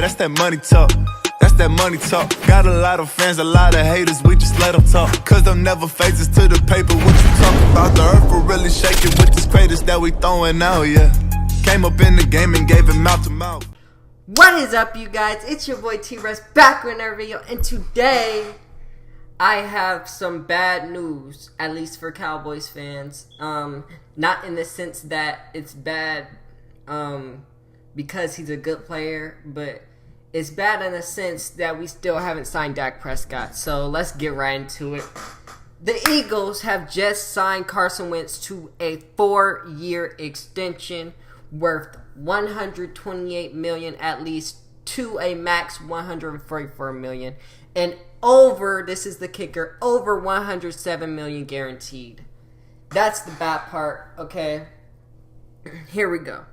That's that money talk. That's that money talk. Got a lot of fans, a lot of haters, we just let them talk. Cause them never phases to the paper. What you talking about? The earth will really shake it with this craters that we throwing out, yeah. Came up in the game and gave it mouth to mouth. What is up, you guys? It's your boy T-Russ back with another video. And today, I have some bad news, at least for Cowboys fans. Not in the sense that it's bad because he's a good player, but it's bad in the sense that we still haven't signed Dak Prescott. So let's get right into it. The Eagles have just signed Carson Wentz to a 4-year extension worth $128 million at least to a max $144 million. And over, this is the kicker, over $107 million guaranteed. That's the bad part, okay? Here we go.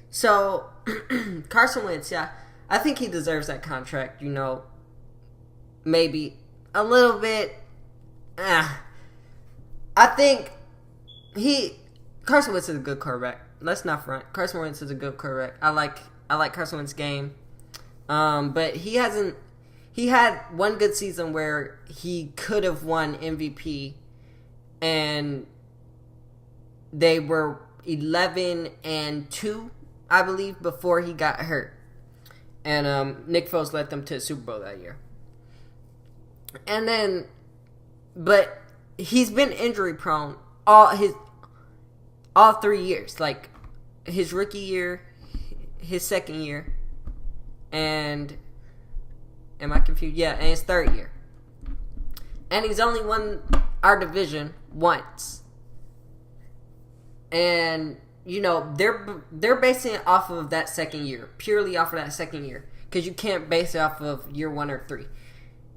So, Carson Wentz, yeah, I think he deserves that contract, you know, maybe a little bit. I think Carson Wentz is a good quarterback. Let's not front. Carson Wentz is a good quarterback. I like Carson Wentz's game. But he had one good season where he could have won MVP, and they were 11-2, I believe, before he got hurt. And Nick Foles led them to the Super Bowl that year. And then, but he's been injury prone all 3 years, like his rookie year, his second year, and am I confused? Yeah, and his third year. And he's only won our division once. And you know, they're basing it off of that second year, purely off of that second year, because you can't base it off of year 1 or 3.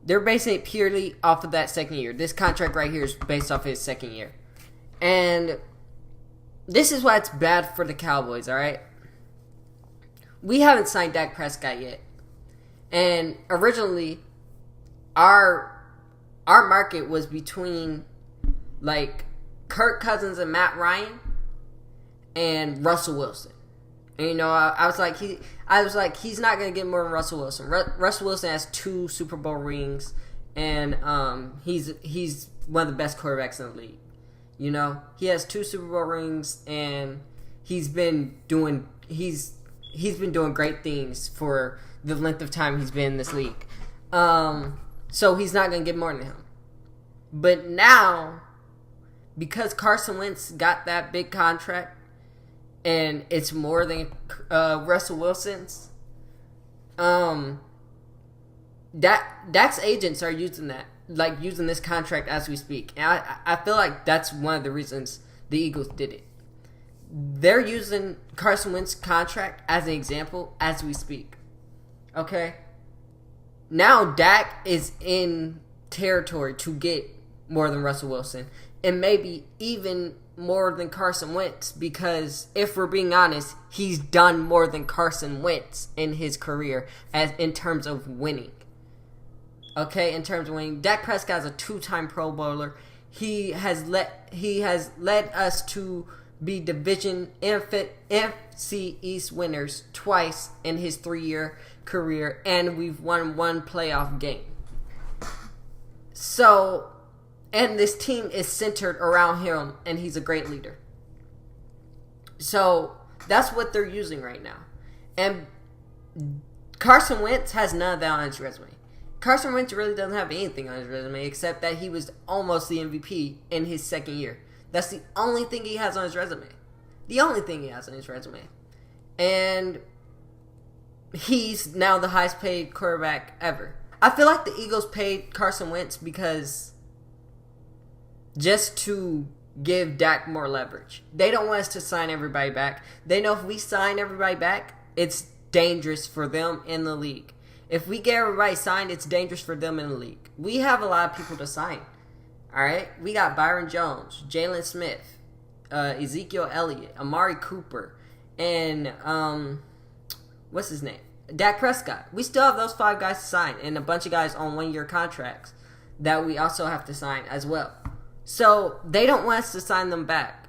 They're basing it purely off of that second year. This contract right here is based off his second year. And this is why it's bad for the Cowboys, all right? We haven't signed Dak Prescott yet. And originally, our market was between, like, Kirk Cousins and Matt Ryan and Russell Wilson. And, you know, I was like, he's not going to get more than Russell Wilson. Russell Wilson has 2 Super Bowl rings, and he's one of the best quarterbacks in the league. You know, he has 2 Super Bowl rings, and he's been doing great things for the length of time he's been in this league. So he's not going to get more than him. But now, because Carson Wentz got that big contract, and it's more than Russell Wilson's, Dak's agents are using that, like using this contract as we speak. And I feel like that's one of the reasons the Eagles did it. They're using Carson Wentz's contract as an example as we speak. Okay? Now Dak is in territory to get more than Russell Wilson, and maybe even more than Carson Wentz, because if we're being honest, he's done more than Carson Wentz in his career in terms of winning. Okay, in terms of winning, Dak Prescott is a 2-time Pro Bowler. He has led us to be division NFC East winners twice in his 3-year career, and we've won 1 playoff game. So, and this team is centered around him, and he's a great leader. So, that's what they're using right now. And Carson Wentz has none of that on his resume. Carson Wentz really doesn't have anything on his resume except that he was almost the MVP in his second year. That's the only thing he has on his resume. The only thing he has on his resume. And he's now the highest paid quarterback ever. I feel like the Eagles paid Carson Wentz because just to give Dak more leverage. They don't want us to sign everybody back. They know if we sign everybody back, it's dangerous for them in the league. If we get everybody signed, it's dangerous for them in the league. We have a lot of people to sign. All right? We got Byron Jones, Jalen Smith, Ezekiel Elliott, Amari Cooper, and what's his name? Dak Prescott. We still have those 5 guys to sign, and a bunch of guys on 1-year contracts that we also have to sign as well. So they don't want us to sign them back.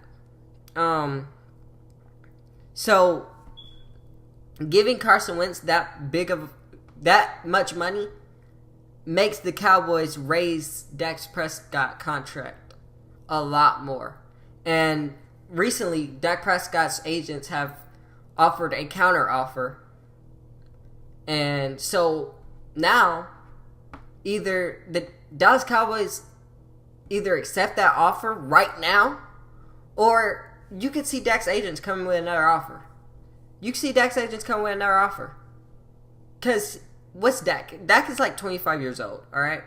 So giving Carson Wentz that big of that much money makes the Cowboys raise Dak Prescott contract a lot more. And recently, Dak Prescott's agents have offered a counter offer. And so now, either the Dallas Cowboys either accept that offer right now, or you could see Dak's agents coming with another offer. You can see Dak's agents coming with another offer. Because what's Dak? Dak is like 25 years old, all right?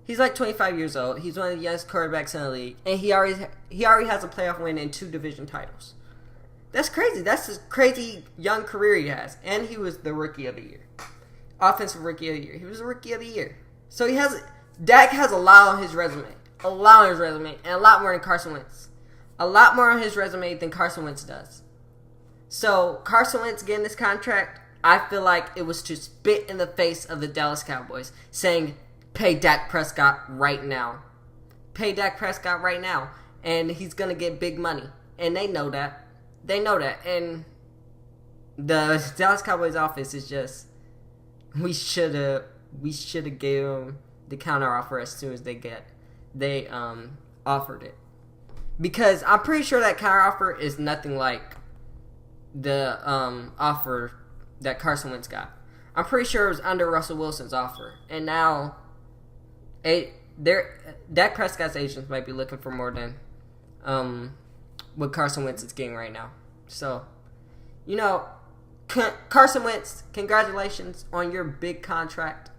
He's like 25 years old. He's one of the youngest quarterbacks in the league. And he already has a playoff win and 2 division titles. That's crazy. That's a crazy young career he has. And he was the Rookie of the Year. Offensive Rookie of the Year. He was the Rookie of the Year. So Dak has a lot on his resume. A lot on his resume. And a lot more than Carson Wentz. A lot more on his resume than Carson Wentz does. So Carson Wentz getting this contract, I feel like it was to spit in the face of the Dallas Cowboys, saying, pay Dak Prescott right now. Pay Dak Prescott right now. And he's going to get big money. And they know that. They know that. And the Dallas Cowboys office is just, we should have gave them the counter offer as soon as they offered it. Because I'm pretty sure that counter offer is nothing like the offer that Carson Wentz got. I'm pretty sure it was under Russell Wilson's offer. And now Dak Prescott's agents might be looking for more than what Carson Wentz is getting right now. So, Carson Wentz, congratulations on your big contract.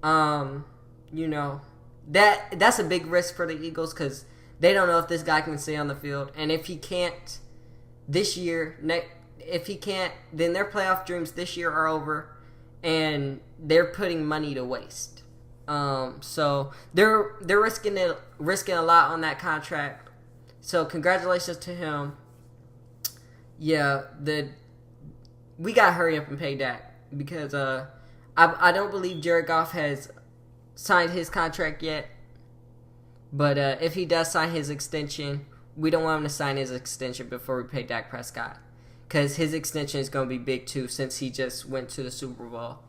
That's a big risk for the Eagles because they don't know if this guy can stay on the field. And if he can't this year, if he can't, then their playoff dreams this year are over, and they're putting money to waste. So they're risking a lot on that contract. So congratulations to him. Yeah, we gotta hurry up and pay Dak because I don't believe Jared Goff has signed his contract yet. But if he does sign his extension, we don't want him to sign his extension before we pay Dak Prescott. Because his extension is going to be big too, since he just went to the Super Bowl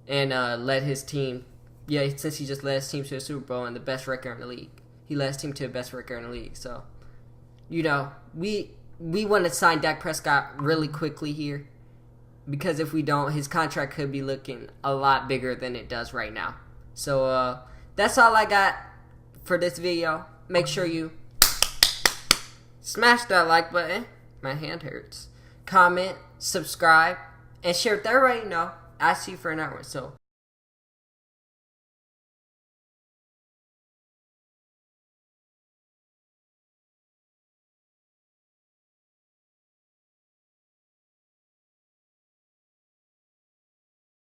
and led his team. Yeah, since he just led his team to the Super Bowl and the best record in the league. He led his team to the best record in the league. So, we want to sign Dak Prescott really quickly here. Because if we don't, his contract could be looking a lot bigger than it does right now. So, that's all I got for this video. Make sure you smash that like button. My hand hurts. Comment, subscribe, and share with everybody you know. I see you for another one. So